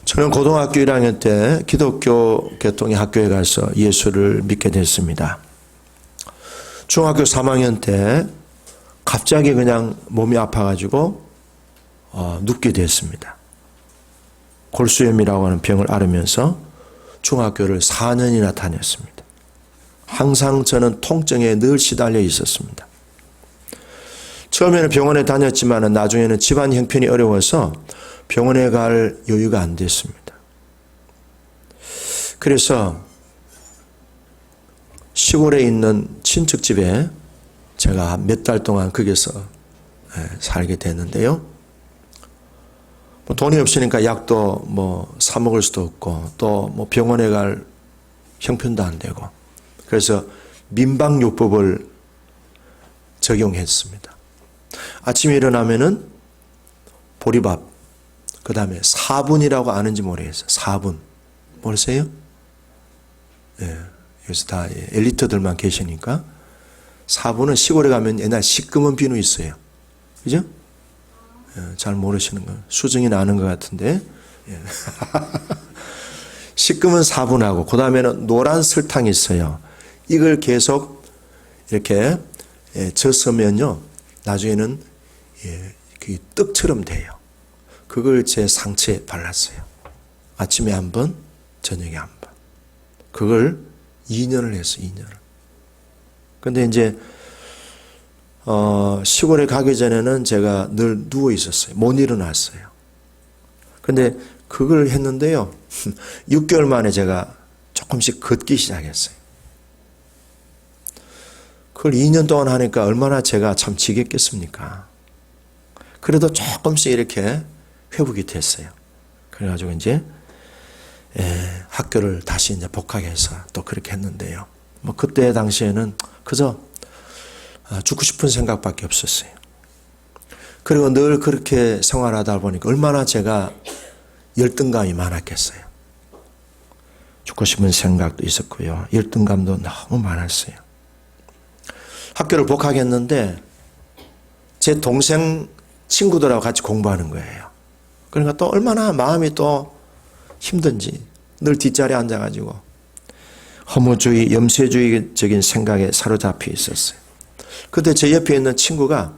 저는 고등학교 1학년 때 기독교 개통의 학교에 가서 예수를 믿게 됐습니다. 중학교 3학년 때 갑자기 그냥 몸이 아파가지고 눕게 됐습니다. 골수염이라고 하는 병을 앓으면서 중학교를 4년이나 다녔습니다. 항상 저는 통증에 늘 시달려 있었습니다. 처음에는 병원에 다녔지만 나중에는 집안 형편이 어려워서 병원에 갈 여유가 안 됐습니다. 그래서 시골에 있는 친척집에 제가 몇 달 동안 거기서 살게 됐는데요. 돈이 없으니까 약도 사 먹을 수도 없고 또 병원에 갈 형편도 안 되고 그래서 민방요법을 적용했습니다. 아침에 일어나면은 보리밥, 그 다음에 사분이라고 아는지 모르겠어요. 사분. 모르세요? 예. 여기서 다 엘리트들만 계시니까. 사분은 시골에 가면 옛날 시꺼먼 비누 있어요. 그죠? 예, 잘 모르시는 거. 수증이 나는 것 같은데. 예. 시꺼먼 사분하고, 그 다음에는 노란 설탕이 있어요. 이걸 계속 이렇게 젖으면요. 나중에는 떡처럼 돼요. 그걸 제 상처에 발랐어요. 아침에 한 번, 저녁에 한 번. 그걸 2년을 했어요, 2년을. 근데 이제, 시골에 가기 전에는 제가 늘 누워 있었어요. 못 일어났어요. 근데 그걸 했는데요. 6개월 만에 제가 조금씩 걷기 시작했어요. 그걸 2년 동안 하니까 얼마나 제가 참 지겠겠습니까? 그래도 조금씩 이렇게 회복이 됐어요. 그래가지고 이제 학교를 다시 이제 복학해서 또 그렇게 했는데요. 그때 당시에는 그저 죽고 싶은 생각밖에 없었어요. 그리고 늘 그렇게 생활하다 보니까 얼마나 제가 열등감이 많았겠어요. 죽고 싶은 생각도 있었고요. 열등감도 너무 많았어요. 학교를 복학했는데 제 동생 친구들하고 같이 공부하는 거예요. 그러니까 또 얼마나 마음이 또 힘든지 늘 뒷자리에 앉아가지고 허무주의, 염세주의적인 생각에 사로잡혀 있었어요. 그때 제 옆에 있는 친구가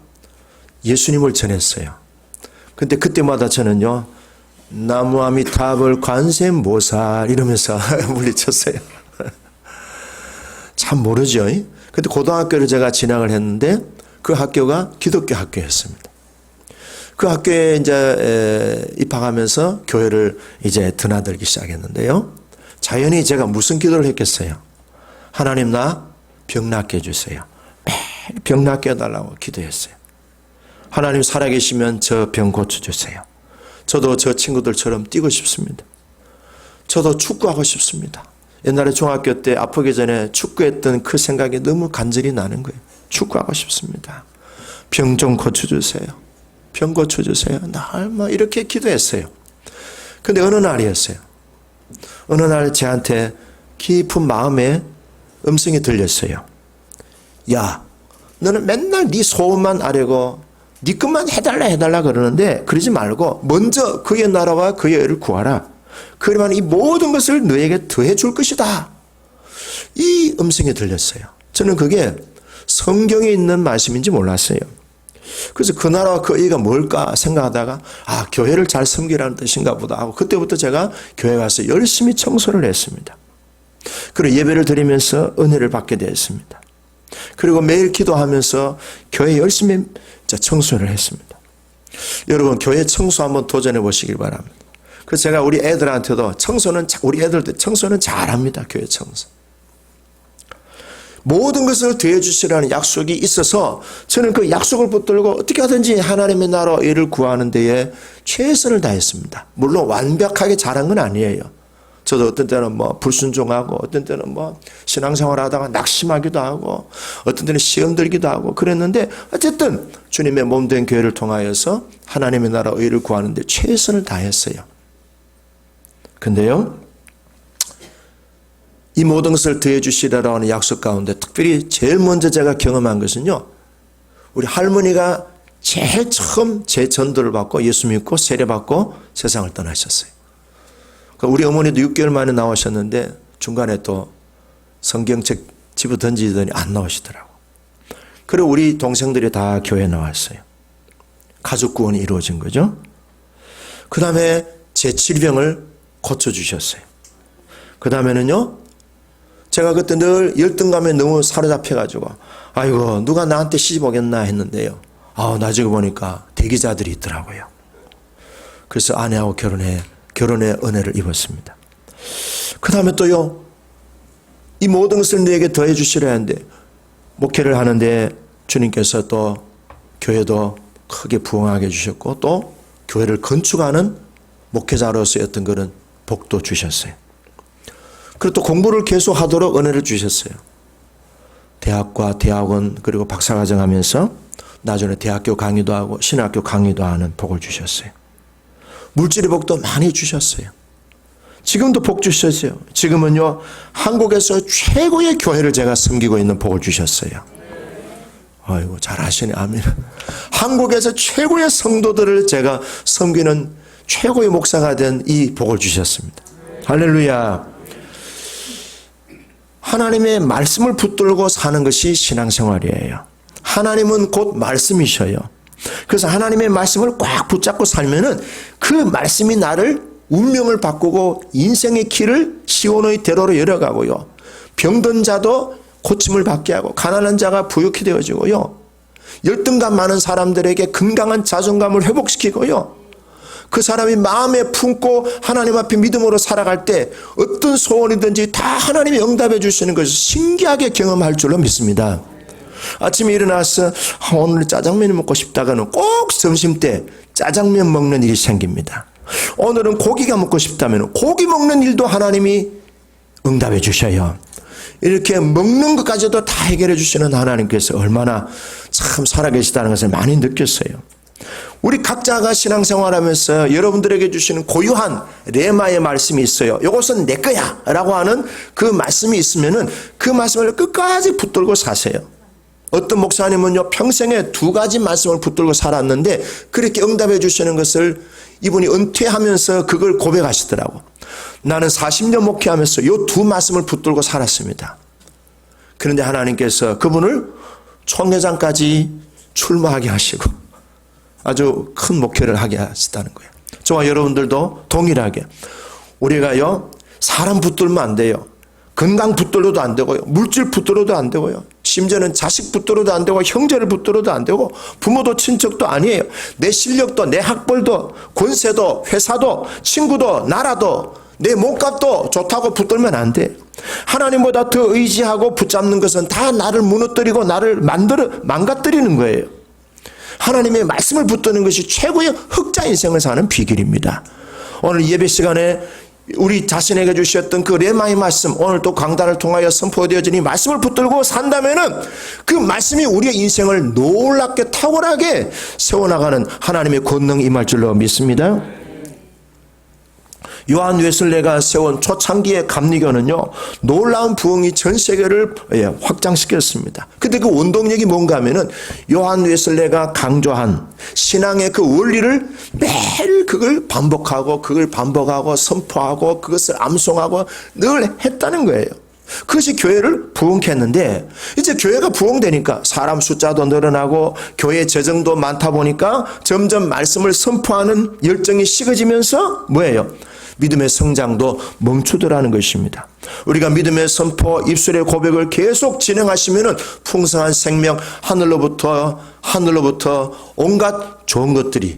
예수님을 전했어요. 근데 그때마다 저는요, 나무아미타불 관세음보살 이러면서 물리쳤어요. 참 모르죠. 근데 고등학교를 제가 진학을 했는데 그 학교가 기독교 학교였습니다. 그 학교에 이제 입학하면서 교회를 이제 드나들기 시작했는데요. 자연히 제가 무슨 기도를 했겠어요? 하나님 나 병 낫게 해주세요. 매일 병 낫게 해달라고 기도했어요. 하나님 살아계시면 저 병 고쳐주세요. 저도 저 친구들처럼 뛰고 싶습니다. 저도 축구하고 싶습니다. 옛날에 중학교 때 아프기 전에 축구했던 그 생각이 너무 간절히 나는 거예요. 축구하고 싶습니다. 병 좀 고쳐주세요. 병 고쳐주세요. 날 이렇게 기도했어요. 근데 어느 날이었어요. 어느 날 저한테 깊은 마음에 음성이 들렸어요. 야, 너는 맨날 네 소원만 아뢰고 네 것만 해달라 그러는데 그러지 말고 먼저 그의 나라와 그의 의를 구하라. 그러면 이 모든 것을 너에게 더해 줄 것이다. 이 음성이 들렸어요. 저는 그게 성경에 있는 말씀인지 몰랐어요. 그래서 그 나라와 그 의가 뭘까 생각하다가 교회를 잘 섬기라는 뜻인가 보다 하고 그때부터 제가 교회 가서 열심히 청소를 했습니다. 그리고 예배를 드리면서 은혜를 받게 되었습니다. 그리고 매일 기도하면서 교회 열심히 청소를 했습니다. 여러분 교회 청소 한번 도전해 보시길 바랍니다. 그래서 제가 우리 애들한테도 우리 애들도 청소는 잘합니다. 교회 청소. 모든 것을 더해 주시라는 약속이 있어서 저는 그 약속을 붙들고 어떻게 하든지 하나님의 나라 의를 구하는 데에 최선을 다했습니다. 물론 완벽하게 잘한 건 아니에요. 저도 어떤 때는 불순종하고 어떤 때는 신앙생활 하다가 낙심하기도 하고 어떤 때는 시험 들기도 하고 그랬는데 어쨌든 주님의 몸된 교회를 통하여서 하나님의 나라 의를 구하는 데 최선을 다했어요. 근데요, 이 모든 것을 더해 주시라고 하는 약속 가운데 특별히 제일 먼저 제가 경험한 것은요, 우리 할머니가 제일 처음 제 전도를 받고 예수 믿고 세례받고 세상을 떠나셨어요. 우리 어머니도 6개월 만에 나오셨는데 중간에 또 성경책 집어 던지더니 안 나오시더라고. 그리고 우리 동생들이 다 교회 나왔어요. 가족 구원이 이루어진 거죠. 그 다음에 제 질병을 고쳐주셨어요. 그 다음에는요, 제가 그때 늘 열등감에 너무 사로잡혀가지고, 아이고, 누가 나한테 시집 오겠나 했는데요. 나중에 보니까 대기자들이 있더라고요. 그래서 아내하고 결혼의 은혜를 입었습니다. 그 다음에 또요, 이 모든 것을 내게 더해 주시려 하는데, 목회를 하는데 주님께서 또 교회도 크게 부흥하게 해주셨고, 또 교회를 건축하는 목회자로서의 어떤 그런 복도 주셨어요. 그리고 또 공부를 계속 하도록 은혜를 주셨어요. 대학과 대학원 그리고 박사과정 하면서 나중에 대학교 강의도 하고 신학교 강의도 하는 복을 주셨어요. 물질의 복도 많이 주셨어요. 지금도 복 주셨어요. 지금은요, 한국에서 최고의 교회를 제가 섬기고 있는 복을 주셨어요. 아이고, 잘 아시네. 아멘. 한국에서 최고의 성도들을 제가 섬기는 최고의 목사가 된 이 복을 주셨습니다. 할렐루야. 하나님의 말씀을 붙들고 사는 것이 신앙생활이에요. 하나님은 곧 말씀이셔요. 그래서 하나님의 말씀을 꽉 붙잡고 살면은 그 말씀이 나를 운명을 바꾸고 인생의 길을 시온의 대로로 열어가고요. 병든 자도 고침을 받게 하고 가난한 자가 부유케 되어지고요. 열등감 많은 사람들에게 건강한 자존감을 회복시키고요. 그 사람이 마음에 품고 하나님 앞에 믿음으로 살아갈 때 어떤 소원이든지 다 하나님이 응답해 주시는 것을 신기하게 경험할 줄로 믿습니다. 아침에 일어나서 오늘 짜장면이 먹고 싶다가는 꼭 점심때 짜장면 먹는 일이 생깁니다. 오늘은 고기가 먹고 싶다면 고기 먹는 일도 하나님이 응답해 주셔요. 이렇게 먹는 것까지도 다 해결해 주시는 하나님께서 얼마나 참 살아계시다는 것을 많이 느꼈어요. 우리 각자가 신앙생활하면서 여러분들에게 주시는 고유한 레마의 말씀이 있어요. 이것은 내 거야 라고 하는 그 말씀이 있으면은 그 말씀을 끝까지 붙들고 사세요. 어떤 목사님은요, 평생에 2가지 말씀을 붙들고 살았는데 그렇게 응답해 주시는 것을 이분이 은퇴하면서 그걸 고백하시더라고. 나는 40년 목회하면서 이 2 말씀을 붙들고 살았습니다. 그런데 하나님께서 그분을 총회장까지 출마하게 하시고 아주 큰 목회를 하게 하시다는 거예요. 저와 여러분들도 동일하게 우리가요, 사람 붙들면 안 돼요. 건강 붙들어도 안 되고요. 물질 붙들어도 안 되고요. 심지어는 자식 붙들어도 안 되고 형제를 붙들어도 안 되고 부모도 친척도 아니에요. 내 실력도 내 학벌도 권세도 회사도 친구도 나라도 내 몸값도 좋다고 붙들면 안 돼. 하나님보다 더 의지하고 붙잡는 것은 다 나를 무너뜨리고 나를 망가뜨리는 거예요. 하나님의 말씀을 붙드는 것이 최고의 흑자 인생을 사는 비결입니다. 오늘 예배 시간에 우리 자신에게 주셨던 그 레마의 말씀, 오늘 또 강단을 통하여 선포되어진 이 말씀을 붙들고 산다면은 그 말씀이 우리의 인생을 놀랍게 탁월하게 세워나가는 하나님의 권능이 임할 줄로 믿습니다. 요한 웨슬레가 세운 초창기의 감리교는요, 놀라운 부흥이 전 세계를 확장시켰습니다. 근데 그 원동력이 뭔가 하면은 요한 웨슬레가 강조한 신앙의 그 원리를 매일 그걸 반복하고 선포하고 그것을 암송하고 늘 했다는 거예요. 그것이 교회를 부흥케 했는데 이제 교회가 부흥되니까 사람 숫자도 늘어나고 교회 재정도 많다 보니까 점점 말씀을 선포하는 열정이 식어지면서 뭐예요? 믿음의 성장도 멈추더라는 것입니다. 우리가 믿음의 선포, 입술의 고백을 계속 진행하시면은 풍성한 생명, 하늘로부터 온갖 좋은 것들이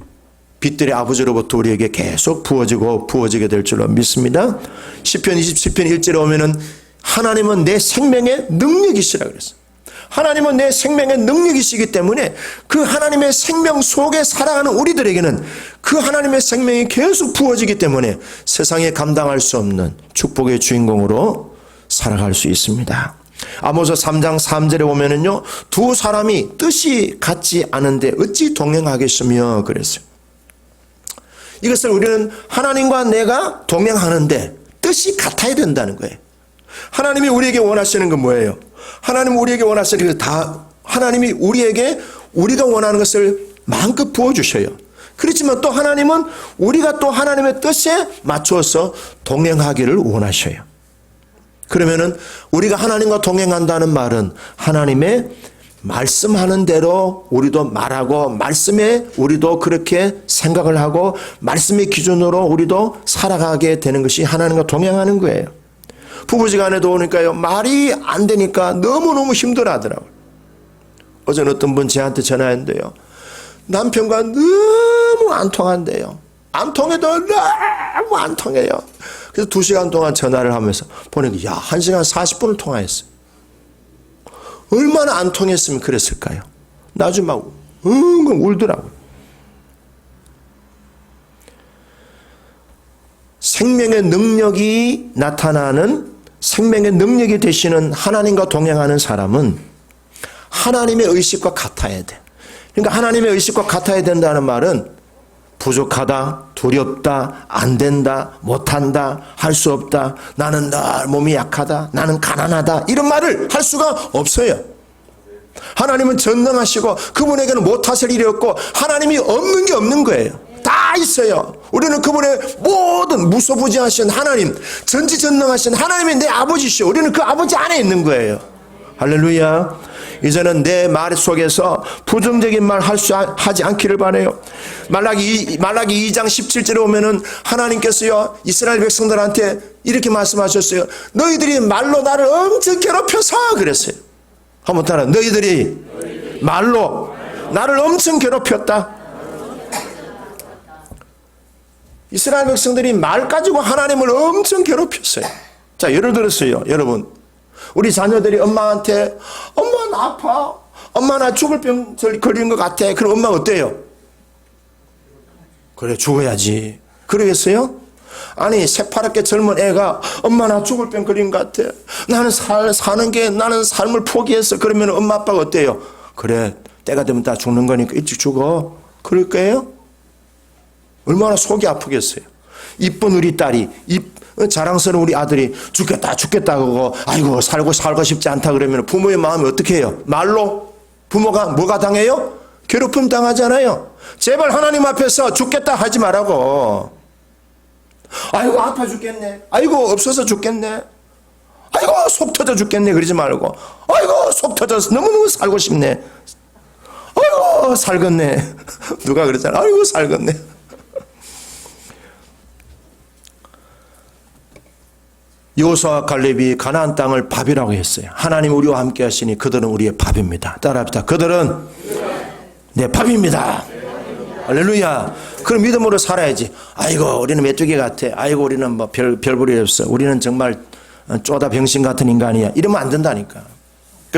빛들의 아버지로부터 우리에게 계속 부어지게 될 줄로 믿습니다. 시편 27편 1절에 오면은 하나님은 내 생명의 능력이시라 그랬어요. 하나님은 내 생명의 능력이시기 때문에 그 하나님의 생명 속에 살아가는 우리들에게는 그 하나님의 생명이 계속 부어지기 때문에 세상에 감당할 수 없는 축복의 주인공으로 살아갈 수 있습니다. 아모스 3장 3절에 보면은요, 2 사람이 뜻이 같지 않은데 어찌 동행하겠으며 그랬어요. 이것을 우리는 하나님과 내가 동행하는데 뜻이 같아야 된다는 거예요. 하나님이 우리에게 원하시는 건 뭐예요? 하나님 우리에게 원하시는 것 다 하나님이 우리에게 우리가 원하는 것을 마음껏 부어주셔요. 그렇지만 또 하나님은 우리가 또 하나님의 뜻에 맞춰서 동행하기를 원하셔요. 그러면은 우리가 하나님과 동행한다는 말은 하나님의 말씀하는 대로 우리도 말하고, 말씀에 우리도 그렇게 생각을 하고, 말씀의 기준으로 우리도 살아가게 되는 것이 하나님과 동행하는 거예요. 부부지간에도 오니까요, 말이 안 되니까 너무너무 힘들어 하더라고요. 어제 어떤 분 저한테 전화했는데요, 남편과 너무 안 통한대요. 안 통해도 너무 안 통해요. 그래서 2시간 동안 전화를 하면서 보니까, 야, 1시간 40분을 통화했어요. 얼마나 안 통했으면 그랬을까요? 나중에 막 울더라고요. 생명의 능력이 나타나는, 생명의 능력이 되시는 하나님과 동행하는 사람은 하나님의 의식과 같아야 돼. 그러니까 하나님의 의식과 같아야 된다는 말은 부족하다, 두렵다, 안 된다, 못한다, 할 수 없다, 나는 늘 몸이 약하다, 나는 가난하다, 이런 말을 할 수가 없어요. 하나님은 전능하시고 그분에게는 못하실 일이 없고 하나님이 없는 게 없는 거예요. 다 있어요. 우리는 그분의 모든 무소부지하신 하나님, 전지전능하신 하나님이 내 아버지시오. 우리는 그 아버지 안에 있는 거예요. 할렐루야. 이제는 내 말 속에서 부정적인 말 하지 않기를 바라요. 말라기 2장 17절에 오면은 하나님께서요, 이스라엘 백성들한테 이렇게 말씀하셨어요. 너희들이 말로 나를 엄청 괴롭혀서 그랬어요. 한번 따라, 너희들이 말로 나를 엄청 괴롭혔다. 이스라엘 백성들이 말 가지고 하나님을 엄청 괴롭혔어요. 자, 예를 들었어요. 여러분, 우리 자녀들이 엄마한테, 엄마 나 아파, 엄마 나 죽을 병 걸리는 것 같아. 그럼 엄마가 어때요? 그래, 죽어야지. 그러겠어요? 아니, 새파랗게 젊은 애가 엄마 나 죽을 병 걸린 것 같아, 나는 사는 게, 나는 삶을 포기했어. 그러면 엄마 아빠가 어때요? 그래, 때가 되면 다 죽는 거니까 일찍 죽어. 그럴 거예요? 얼마나 속이 아프겠어요. 이쁜 우리 딸이, 자랑스러운 우리 아들이 죽겠다 그러고, 아이고 살고 싶지 않다 그러면 부모의 마음이 어떻게 해요? 말로 부모가 뭐가 당해요? 괴롭힘 당하잖아요. 제발 하나님 앞에서 죽겠다 하지 말라고. 아이고 아파 죽겠네, 아이고 없어서 죽겠네, 아이고 속 터져 죽겠네 그러지 말고, 아이고 속 터져서 너무너무 살고 싶네, 아이고 살겠네. 누가 그러잖아, 아이고 살겠네. 여호수아와 갈렙이 가나안 땅을 밥이라고 했어요. 하나님 우리와 함께 하시니 그들은 우리의 밥입니다. 따라합시다. 그들은 내 밥입니다. 할렐루야. 그럼 믿음으로 살아야지. 아이고 우리는 메뚜기 같아, 아이고 우리는 뭐 별볼일 없어, 우리는 정말 쪼다 병신 같은 인간이야, 이러면 안 된다니까.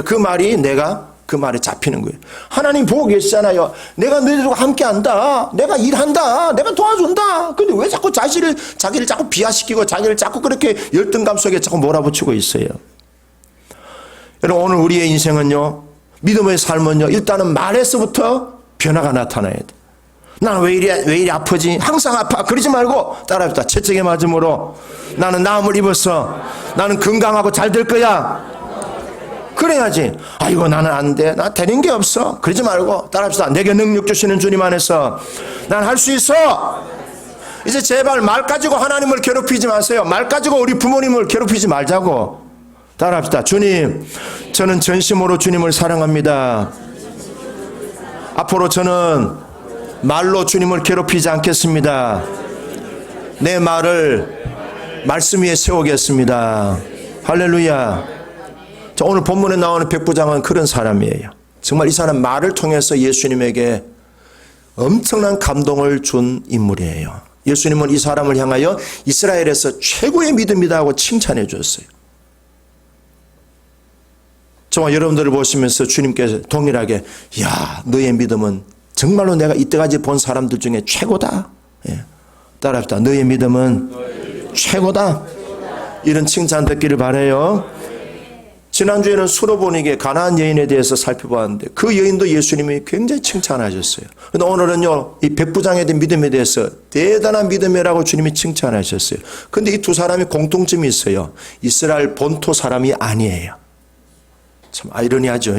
그 말이 그 말에 잡히는 거예요. 하나님 보고 계시잖아요. 내가 너희들과 함께 한다, 내가 일한다, 내가 도와준다. 근데 왜 자꾸 자기를 자꾸 비하시키고 자기를 자꾸 그렇게 열등감 속에 자꾸 몰아붙이고 있어요. 여러분, 오늘 우리의 인생은요, 믿음의 삶은요, 일단은 말에서부터 변화가 나타나야 돼. 나는 왜 이리 아프지? 항상 아파. 그러지 말고 따라합시다. 채찍에 맞음으로 나는 나음을 입었어. 나는 건강하고 잘 될 거야. 그래야지. 아이고 나는 안 돼, 나 되는 게 없어. 그러지 말고 따라합시다. 내게 능력 주시는 주님 안에서 난 할 수 있어. 이제 제발 말 가지고 하나님을 괴롭히지 마세요. 말 가지고 우리 부모님을 괴롭히지 말자고. 따라합시다. 주님, 저는 전심으로 주님을 사랑합니다. 앞으로 저는 말로 주님을 괴롭히지 않겠습니다. 내 말을 말씀 위에 세우겠습니다. 할렐루야. 자, 오늘 본문에 나오는 백부장은 그런 사람이에요. 정말 이 사람 말을 통해서 예수님에게 엄청난 감동을 준 인물이에요. 예수님은 이 사람을 향하여 이스라엘에서 최고의 믿음이다 하고 칭찬해 주었어요. 정말 여러분들을 보시면서 주님께서 동일하게, 야, 너의 믿음은 정말로 내가 이때까지 본 사람들 중에 최고다. 예. 따라합시다. 너의 믿음은 최고다. 이런 칭찬 듣기를 바라요. 지난주에는 수로보니게 가나안 여인에 대해서 살펴보았는데 그 여인도 예수님이 굉장히 칭찬하셨어요. 그런데 오늘은요, 이 백부장에 대한 믿음에 대해서 대단한 믿음이라고 주님이 칭찬하셨어요. 그런데 이 두 사람이 공통점이 있어요. 이스라엘 본토 사람이 아니에요. 참 아이러니하죠.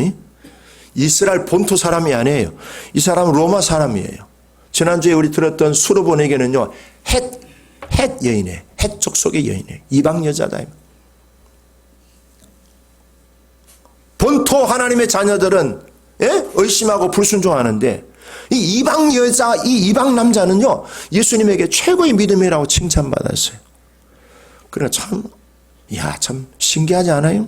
이스라엘 본토 사람이 아니에요. 이 사람은 로마 사람이에요. 지난주에 우리 들었던 수로본에게는요, 헷 여인이에요. 헷 족속의 여인이에요. 이방 여자다. 본토 하나님의 자녀들은 의심하고 불순종하는데 이 이방 여자, 이 이방 남자는요, 예수님에게 최고의 믿음이라고 칭찬받았어요. 그러나 참 신기하지 않아요?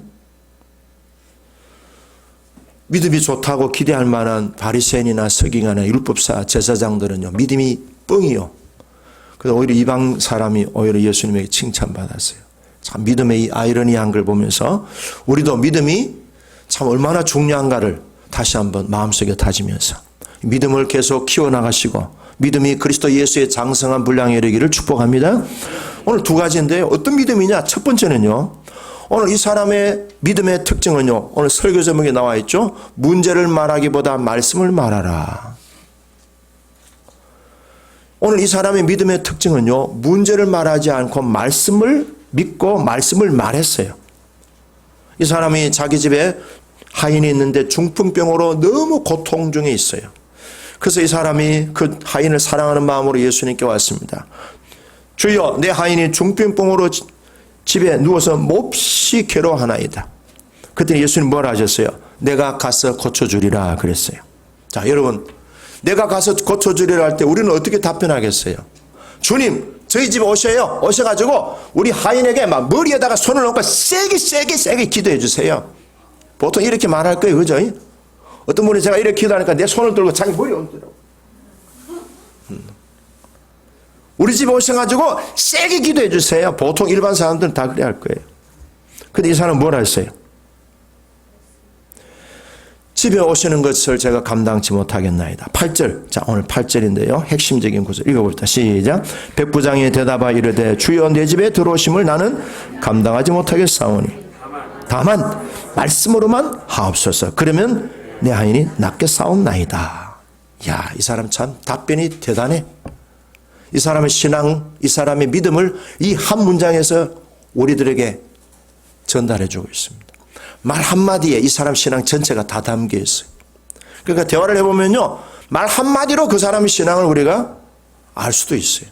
믿음이 좋다고 기대할 만한 바리새인이나 서기관이나 율법사 제사장들은요, 믿음이 뻥이요. 그래서 오히려 이방 사람이 오히려 예수님에게 칭찬받았어요. 참 믿음의 이 아이러니한 걸 보면서 우리도 믿음이 참 얼마나 중요한가를 다시 한번 마음속에 다지면서 믿음을 계속 키워나가시고 믿음이 그리스도 예수의 장성한 분량에 이르기를 축복합니다. 오늘 두 가지인데요. 어떤 믿음이냐? 첫 번째는요, 오늘 이 사람의 믿음의 특징은요, 오늘 설교 제목에 나와 있죠. 문제를 말하기보다 말씀을 말하라. 오늘 이 사람의 믿음의 특징은요, 문제를 말하지 않고 말씀을 믿고 말씀을 말했어요. 이 사람이 자기 집에 하인이 있는데 중풍병으로 너무 고통 중에 있어요. 그래서 이 사람이 그 하인을 사랑하는 마음으로 예수님께 왔습니다. 주여, 내 하인이 중풍병으로 집에 누워서 몹시 괴로워하나이다. 그때 예수님 뭐라 하셨어요? 내가 가서 고쳐주리라 그랬어요. 자, 여러분, 내가 가서 고쳐주리라 할 때 우리는 어떻게 답변하겠어요? 주님, 저희 집에 오셔가지고 우리 하인에게 막 머리에다가 손을 얹고 세게 기도해 주세요. 보통 이렇게 말할 거예요. 그죠? 어떤 분이 제가 이렇게 기도하니까 내 손을 들고 자기 머리에 얹더라고. 우리 집에 오셔가지고 세게 기도해 주세요. 보통 일반 사람들은 다 그래 할 거예요. 근데 이 사람은 뭐라 했어요? 집에 오시는 것을 제가 감당치 못하겠나이다. 8절. 자, 오늘 8절인데요. 핵심적인 구절 읽어봅시다. 시작. 백부장이 대답하여 이르되 주여, 내 집에 들어오심을 나는 감당하지 못하겠사오니 다만 말씀으로만 하옵소서. 그러면 내 하인이 낫게 싸움나이다. 야, 이 사람 참 답변이 대단해. 이 사람의 신앙, 이 사람의 믿음을 이 한 문장에서 우리들에게 전달해 주고 있습니다. 말 한마디에 이 사람 신앙 전체가 다 담겨 있어요. 그러니까 대화를 해보면요, 말 한마디로 그 사람의 신앙을 우리가 알 수도 있어요.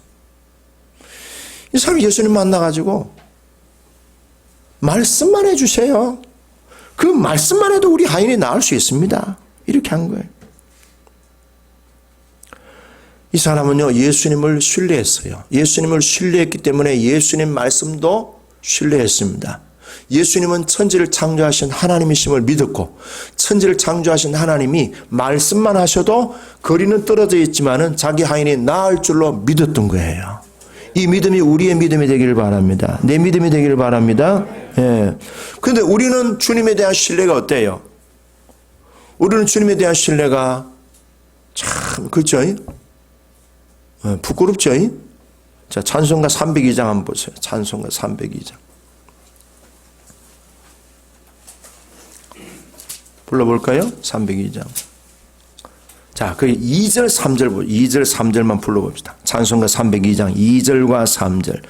이 사람이 예수님 만나가지고 말씀만 해주세요. 그 말씀만 해도 우리 하인이 나을 수 있습니다. 이렇게 한 거예요. 이 사람은요, 예수님을 신뢰했어요. 예수님을 신뢰했기 때문에 예수님 말씀도 신뢰했습니다. 예수님은 천지를 창조하신 하나님이심을 믿었고, 천지를 창조하신 하나님이 말씀만 하셔도 거리는 떨어져 있지만은 자기 하인이 나을 줄로 믿었던 거예요. 이 믿음이 우리의 믿음이 되기를 바랍니다. 내 믿음이 되기를 바랍니다. 예. 근데 우리는 주님에 대한 신뢰가 어때요? 우리는 주님에 대한 신뢰가 참, 그렇죠? 부끄럽죠? 자, 찬송가 302장 한번 보세요. 찬송가 302장. 불러볼까요? 302장. 자, 그 2절, 3절, 2절, 3절만 불러봅시다. 찬송가 302장 2절과 3절.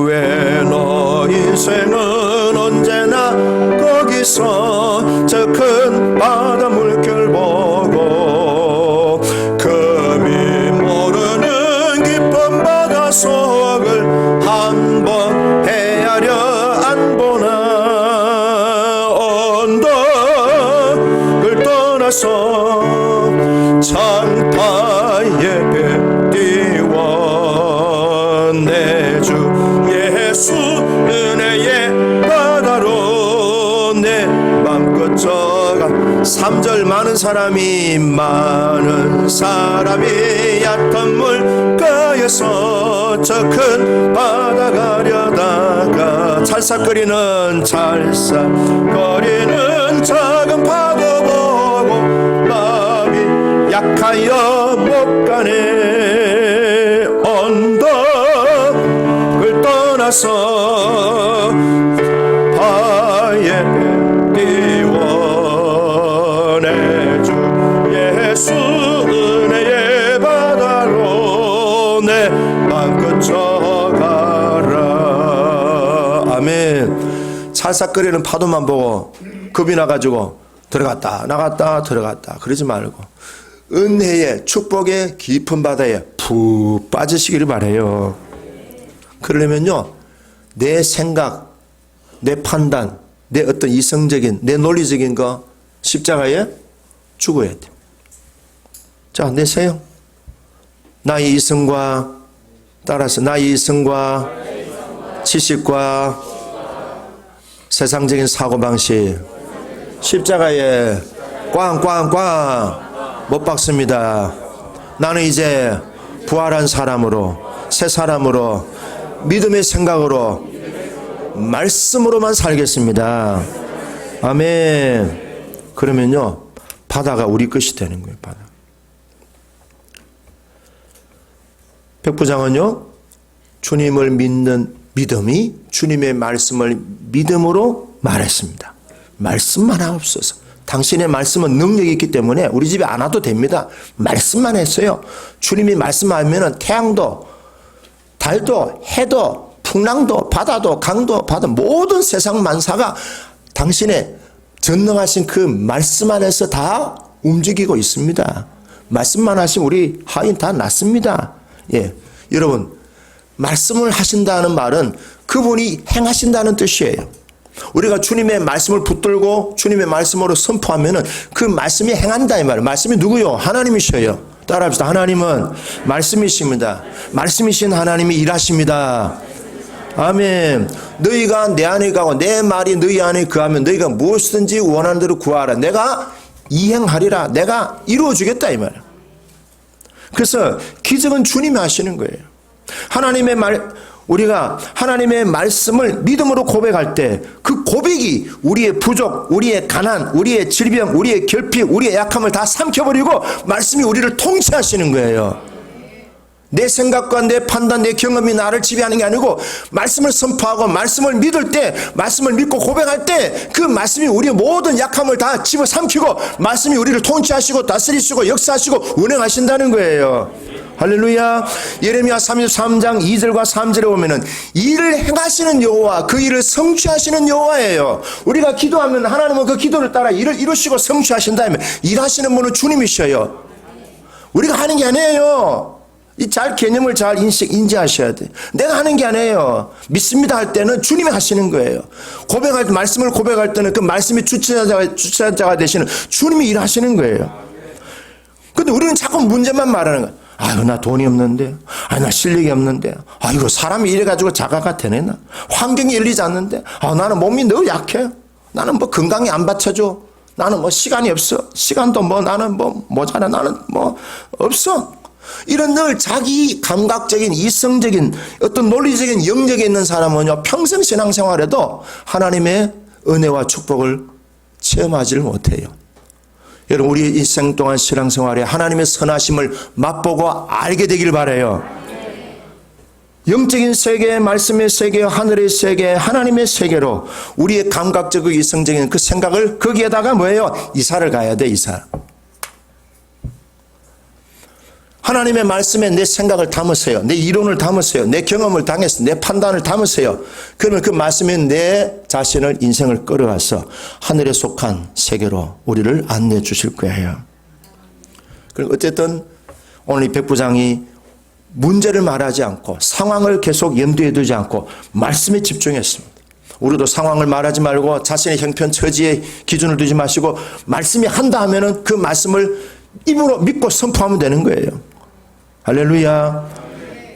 왜 너 인생은 언제나 거기서 저 큰 바다 물결 보고 금이 모르는 깊은 바다 속을 한번 헤아려 안 보나. 언덕을 떠나서 창파에 띄워 내 주 예수 은혜의 바다로 내 맘껏 져가. 3절. 많은 사람이 얕은 물가에서 저 큰 바다 가려다가 찰싹거리는 작은 파도 보고 마음이 약하여 못 가네. 언덕을 떠나서 바에 띄워 내 주 예수 은혜의 바다로 내 맘껏 져가라. 아멘. 살싹거리는 파도만 보고 겁이 나가지고 들어갔다 나갔다 들어갔다 그러지 말고 은혜의 축복의 깊은 바다에 푹 빠지시기를 바라요. 그러려면요, 내 생각, 내 판단, 내 어떤 이성적인, 내 논리적인 거 십자가에 죽어야 돼. 자, 내세요. 나의 이성과 따라서 나의 이성과 지식과 세상적인 사고방식 십자가에 꽝꽝꽝 못 박습니다. 나는 이제 부활한 사람으로 새 사람으로 믿음의 생각으로 말씀으로만 살겠습니다. 아멘. 그러면요, 바다가 우리 것이 되는 거예요. 바다. 백부장은요, 주님을 믿는 믿음이 주님의 말씀을 믿음으로 말했습니다. 말씀만 하옵소서. 당신의 말씀은 능력이 있기 때문에 우리 집에 안 와도 됩니다. 말씀만 했어요. 주님이 말씀하면 태양도 달도 해도 풍랑도 바다도 강도 바다 모든 세상 만사가 당신의 전능하신 그 말씀 안에서 다 움직이고 있습니다. 말씀만 하시면 우리 하인 다 낫습니다. 예, 여러분, 말씀을 하신다는 말은 그분이 행하신다는 뜻이에요. 우리가 주님의 말씀을 붙들고 주님의 말씀으로 선포하면은 그 말씀이 행한다 이 말이에요. 말씀이 누구요? 하나님이셔요. 따라합시다. 하나님은 말씀이십니다. 말씀이신 하나님이 일하십니다. 아멘. 너희가 내 안에 가고 내 말이 너희 안에 거하면 너희가 무엇이든지 원하는 대로 구하라. 내가 이행하리라. 내가 이루어 주겠다 이 말이에요. 그래서 기적은 주님이 하시는 거예요. 우리가 하나님의 말씀을 믿음으로 고백할 때 그 고백이 우리의 부족, 우리의 가난, 우리의 질병, 우리의 결핍, 우리의 약함을 다 삼켜버리고 말씀이 우리를 통치하시는 거예요. 내 생각과 내 판단, 내 경험이 나를 지배하는 게 아니고 말씀을 선포하고 말씀을 믿을 때, 말씀을 믿고 고백할 때 그 말씀이 우리의 모든 약함을 다 집어삼키고 말씀이 우리를 통치하시고 다스리시고 역사하시고 운행하신다는 거예요. 할렐루야. 예레미야 33장 2절과 3절에 보면은 일을 행하시는 여호와, 그 일을 성취하시는 여호와예요. 우리가 기도하면 하나님은 그 기도를 따라 일을 이루시고 성취하신다면 일하시는 분은 주님이셔요. 우리가 하는 게 아니에요. 이 개념을 잘 인지하셔야 돼. 내가 하는 게 아니에요. 믿습니다 할 때는 주님이 하시는 거예요. 고백할 때, 말씀을 고백할 때는 그 말씀이 주체자가 되시는 주님이 일하시는 거예요. 근데 우리는 자꾸 문제만 말하는 거야. 아유, 나 돈이 없는데. 아유, 나 실력이 없는데. 아이고, 사람이 이래가지고 자가가 되네, 나. 환경이 열리지 않는데. 아, 나는 몸이 너무 약해. 나는 뭐 건강이 안 받쳐줘. 나는 뭐 시간이 없어. 시간도 뭐 나는 뭐 모자라. 나는 뭐 없어. 이런 늘 자기 감각적인 이성적인 어떤 논리적인 영역에 있는 사람은요, 평생 신앙생활에도 하나님의 은혜와 축복을 체험하지를 못해요. 여러분, 우리 일생 동안 신앙생활에 하나님의 선하심을 맛보고 알게 되길 바라요. 영적인 세계, 말씀의 세계, 하늘의 세계, 하나님의 세계로 우리의 감각적이고 이성적인 그 생각을 거기에다가 뭐예요? 이사를 가야 돼, 이사. 하나님의 말씀에 내 생각을 담으세요. 내 이론을 담으세요. 내 경험을 당해서 내 판단을 담으세요. 그러면 그 말씀에 내 자신을, 인생을 끌어가서 하늘에 속한 세계로 우리를 안내해 주실 거예요. 그리고 어쨌든 오늘 이 백부장이 문제를 말하지 않고 상황을 계속 염두에 두지 않고 말씀에 집중했습니다. 우리도 상황을 말하지 말고 자신의 형편 처지에 기준을 두지 마시고 말씀이 한다 하면은 그 말씀을 입으로 믿고 선포하면 되는 거예요. 할렐루야.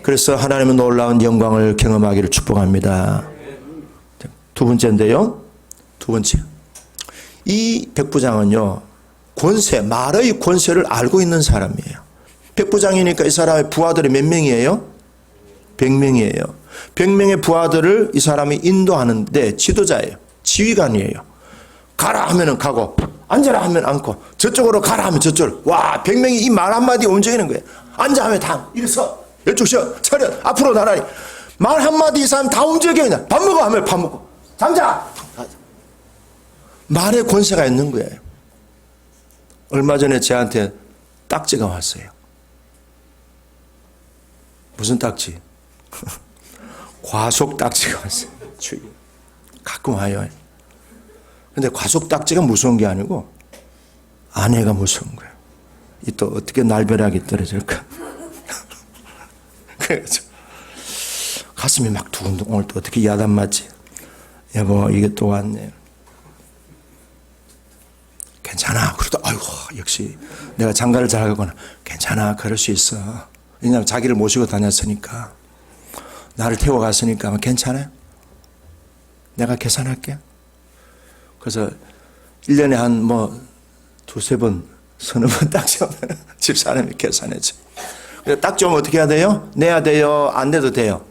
그래서 하나님의 놀라운 영광을 경험하기를 축복합니다. 두 번째인데요. 두 번째. 이 백부장은요, 권세, 말의 권세를 알고 있는 사람이에요. 백부장이니까 이 사람의 부하들이 몇 명이에요? 100명이에요. 100명의 부하들을 이 사람이 인도하는데 지도자예요. 지휘관이에요. 가라 하면은 가고, 앉아라 하면 앉고, 저쪽으로 가라 하면 저쪽으로. 와, 100명이 이 말 한마디에 움직이는 거예요. 앉아 하면 다 일어서, 이쪽 쉬어, 차렷, 앞으로 나라니. 말 한마디 이 사람 다 움직여. 그냥 밥 먹어 하면 밥 먹고. 잠자! 말의 권세가 있는 거예요. 얼마 전에 저한테 딱지가 왔어요. 무슨 딱지? 과속 딱지가 왔어요. 가끔 와요. 근데 과속딱지가 무서운 게 아니고 아내가 무서운 거예요. 이 또 어떻게 날벼락이 떨어질까. 그래서 가슴이 막 두근두근. 오늘 또 어떻게 야단 맞지? 여보, 이게 또 왔네. 괜찮아. 그래도 아이고, 역시 내가 장가를 잘 가거나 괜찮아. 그럴 수 있어. 왜냐하면 자기를 모시고 다녔으니까. 나를 태워갔으니까 괜찮아요. 내가 계산할게. 그래서 1년에 한 두세 번, 서너 번 딱지 오면 집사람이 계산했죠. 딱지 오면 어떻게 해야 돼요? 내야 돼요? 안 내도 돼요?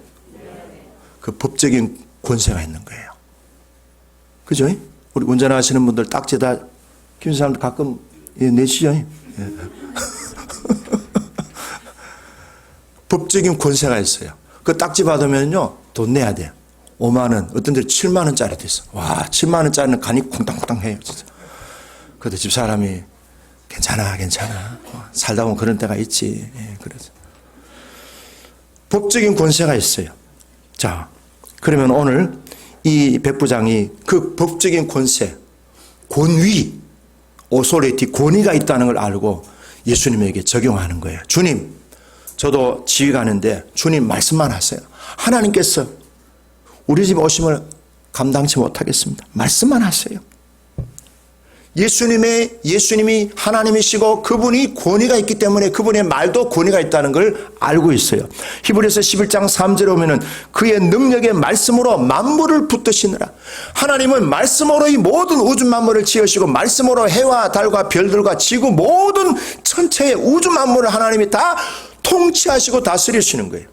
그 법적인 권세가 있는 거예요. 그죠? 우리 운전하시는 분들 딱지 다, 김사람도 가끔 내시죠? 법적인 권세가 있어요. 그 딱지 받으면요, 돈 내야 돼요. 5만 원, 어떤 데는 7만 원짜리도 있어. 와, 7만 원짜리는 간이 콩땅콩땅 해요, 진짜. 그래도 집사람이 괜찮아. 살다 보면 그런 때가 있지. 그래서. 법적인 권세가 있어요. 자, 그러면 오늘 이 백부장이 그 법적인 권세, 권위, 오소리티, 권위가 있다는 걸 알고 예수님에게 적용하는 거예요. 주님, 저도 지휘 가는데 주님 말씀만 하세요. 하나님께서 우리 집 오심을 감당치 못하겠습니다. 말씀만 하세요. 예수님이 하나님이시고 그분이 권위가 있기 때문에 그분의 말도 권위가 있다는 걸 알고 있어요. 히브리서 11장 3절에 보면은 그의 능력의 말씀으로 만물을 붙드시느라. 하나님은 말씀으로 이 모든 우주 만물을 지으시고 말씀으로 해와 달과 별들과 지구 모든 천체의 우주 만물을 하나님이 다 통치하시고 다스리시는 거예요.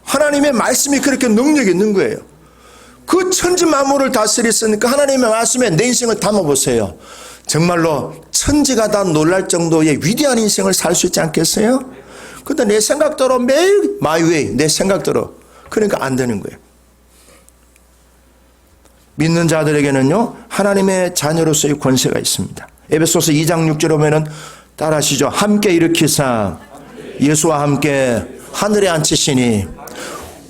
하나님의 말씀이 그렇게 능력이 있는 거예요. 그 천지 만물을 다스렸으니까 하나님의 말씀에 내 인생을 담아보세요. 정말로 천지가 다 놀랄 정도의 위대한 인생을 살 수 있지 않겠어요? 근데 내 생각대로 매일 my way, 내 생각대로. 그러니까 안 되는 거예요. 믿는 자들에게는요, 하나님의 자녀로서의 권세가 있습니다. 에베소서 2장 6절에 보면은 따라하시죠. 함께 일으키사 예수와 함께 하늘에 앉히시니.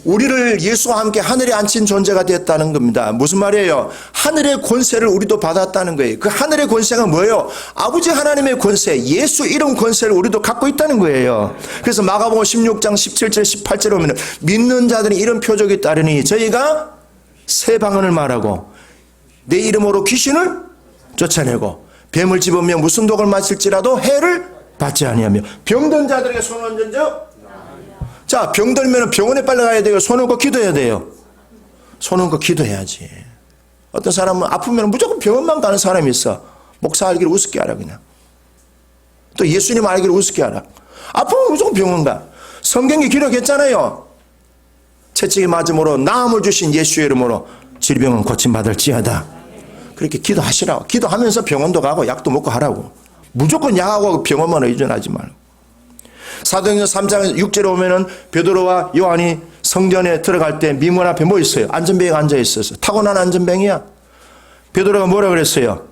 우리를 예수와 함께 하늘에 앉힌 존재가 되었다는 겁니다. 무슨 말이에요? 하늘의 권세를 우리도 받았다는 거예요. 그 하늘의 권세가 뭐예요? 아버지 하나님의 권세, 예수 이름 권세를 우리도 갖고 있다는 거예요. 그래서 마가복음 16장 17절 18절에 보면 믿는 자들이 이런 표적이 따르니 저희가 새 방언을 말하고 내 이름으로 귀신을 쫓아내고 뱀을 집으며 무슨 독을 마실지라도 해를 받지 아니하며 병든 자들에게 손을 얹은저. 자, 병들면 병원에 빨리 가야 돼요? 손 얹고 기도해야 돼요? 손 얹고 기도해야지. 어떤 사람은 아프면 무조건 병원만 가는 사람이 있어. 목사 알기를 우습게 하라 그냥. 또 예수님 알기를 우습게 하라. 아프면 무조건 병원 가. 성경에 기록했잖아요. 채찍이 맞음으로 나음을 주신 예수의 이름으로 질병은 고침받을지어다. 그렇게 기도하시라고. 기도하면서 병원도 가고 약도 먹고 하라고. 무조건 약하고 병원만 의존하지 말고. 사도행전 3장 6절에 보면은 베드로와 요한이 성전에 들어갈 때 미문 앞에 뭐 있어요? 안전뱅이가 앉아 있었어. 타고난 안전뱅이야. 베드로가 뭐라 그랬어요?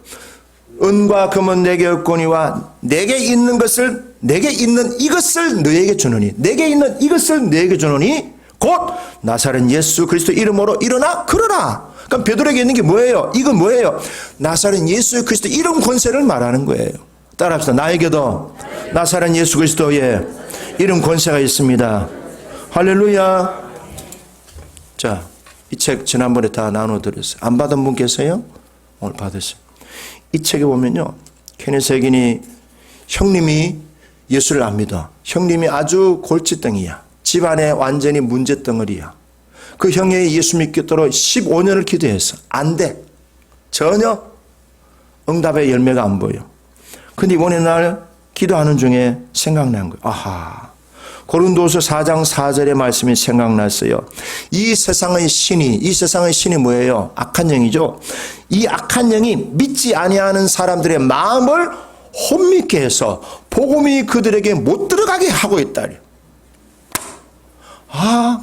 은과 금은 내게 없거니와 내게 있는 이것을 너에게 주노니, 내게 있는 이것을 너에게 주노니 곧 나사렛 예수 그리스도 이름으로 일어나 걸어라. 그럼 베드로에게 있는 게 뭐예요? 이건 뭐예요? 나사렛 예수 그리스도 이름 권세를 말하는 거예요. 따라합시다. 나에게도 나사렛 예수 그리스도의 이름 권세가 있습니다. 할렐루야. 자, 이 책 지난번에 다 나눠드렸어요. 안 받은 분 계세요? 오늘 받으세요. 이 책에 보면요, 케네스 해긴이 형님이 예수를 안 믿어. 형님이 아주 골칫덩이야. 집안에 완전히 문제덩어리야. 그 형이 예수 믿겠도록 15년을 기도했어. 안 돼. 전혀 응답의 열매가 안 보여. 근데 이번에 날 기도하는 중에 생각난 거예요. 아하. 고린도서 4장 4절의 말씀이 생각났어요. 이 세상의 신이 뭐예요? 악한 영이죠. 이 악한 영이 믿지 아니하는 사람들의 마음을 혼미케 해서 복음이 그들에게 못 들어가게 하고 있다.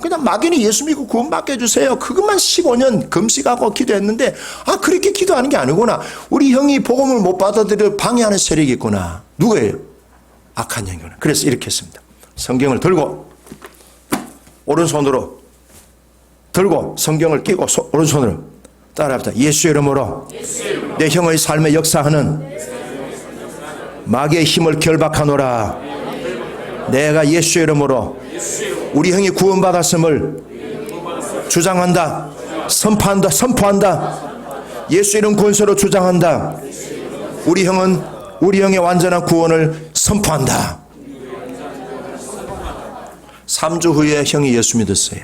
그냥 막연히 예수 믿고 구원받게 해주세요. 그것만 15년 금식하고 기도했는데, 그렇게 기도하는 게 아니구나. 우리 형이 복음을 못 받아들여 방해하는 세력이 있구나. 누구예요? 악한 영이구나. 그래서 이렇게 했습니다. 성경을 들고, 오른손으로 들고, 성경을 끼고, 오른손으로 따라합시다. 예수의 이름으로 내 형의 삶에 역사하는 마귀의 힘을 결박하노라. 내가 예수의 이름으로 우리 형이 구원받았음을 주장한다. 선포한다. 예수 이름 권세로 주장한다. 우리 형의 완전한 구원을 선포한다. 3주 후에 형이 예수 믿었어요.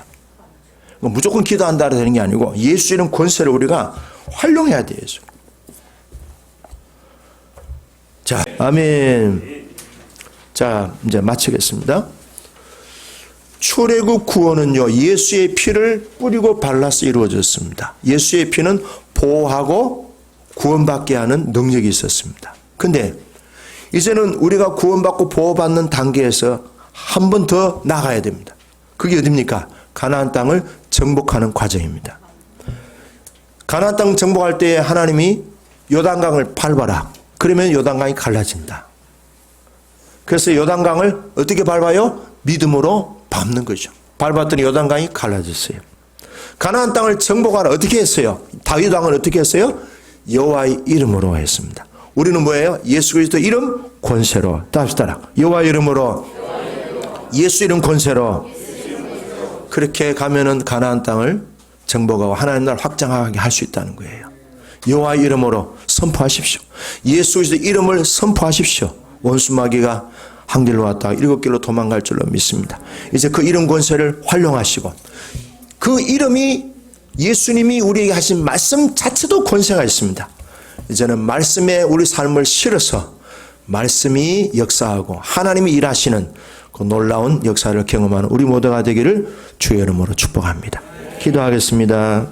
무조건 기도한다 되는 게 아니고 예수 이름 권세를 우리가 활용해야 돼요. 자, 아멘. 자, 이제 마치겠습니다. 출애굽 구원은요, 예수의 피를 뿌리고 발라서 이루어졌습니다. 예수의 피는 보호하고 구원받게 하는 능력이 있었습니다. 근데 이제는 우리가 구원받고 보호받는 단계에서 한 번 더 나가야 됩니다. 그게 어디입니까? 가나안 땅을 정복하는 과정입니다. 가나안 땅 정복할 때 하나님이 요단강을 밟아라. 그러면 요단강이 갈라진다. 그래서 요단강을 어떻게 밟아요? 믿음으로 밟는 거죠. 밟았더니 요단강이 갈라졌어요. 가나안 땅을 정복하라. 어떻게 했어요? 다윗 왕은 어떻게 했어요? 여호와의 이름으로 했습니다. 우리는 뭐예요? 예수 그리스도 이름 권세로. 다시 따라. 여호와의 이름으로, 예수 이름 권세로. 그렇게 가면은 가나안 땅을 정복하고 하나님 나라를 확장하게 할 수 있다는 거예요. 여호와의 이름으로 선포하십시오. 예수 그리스도 이름을 선포하십시오. 원수 마귀가 한 길로 왔다가 7길로 도망갈 줄로 믿습니다. 이제 그 이름 권세를 활용하시고, 그 이름이 예수님이 우리에게 하신 말씀 자체도 권세가 있습니다. 이제는 말씀에 우리 삶을 실어서 말씀이 역사하고 하나님이 일하시는 그 놀라운 역사를 경험하는 우리 모두가 되기를 주의 이름으로 축복합니다. 기도하겠습니다.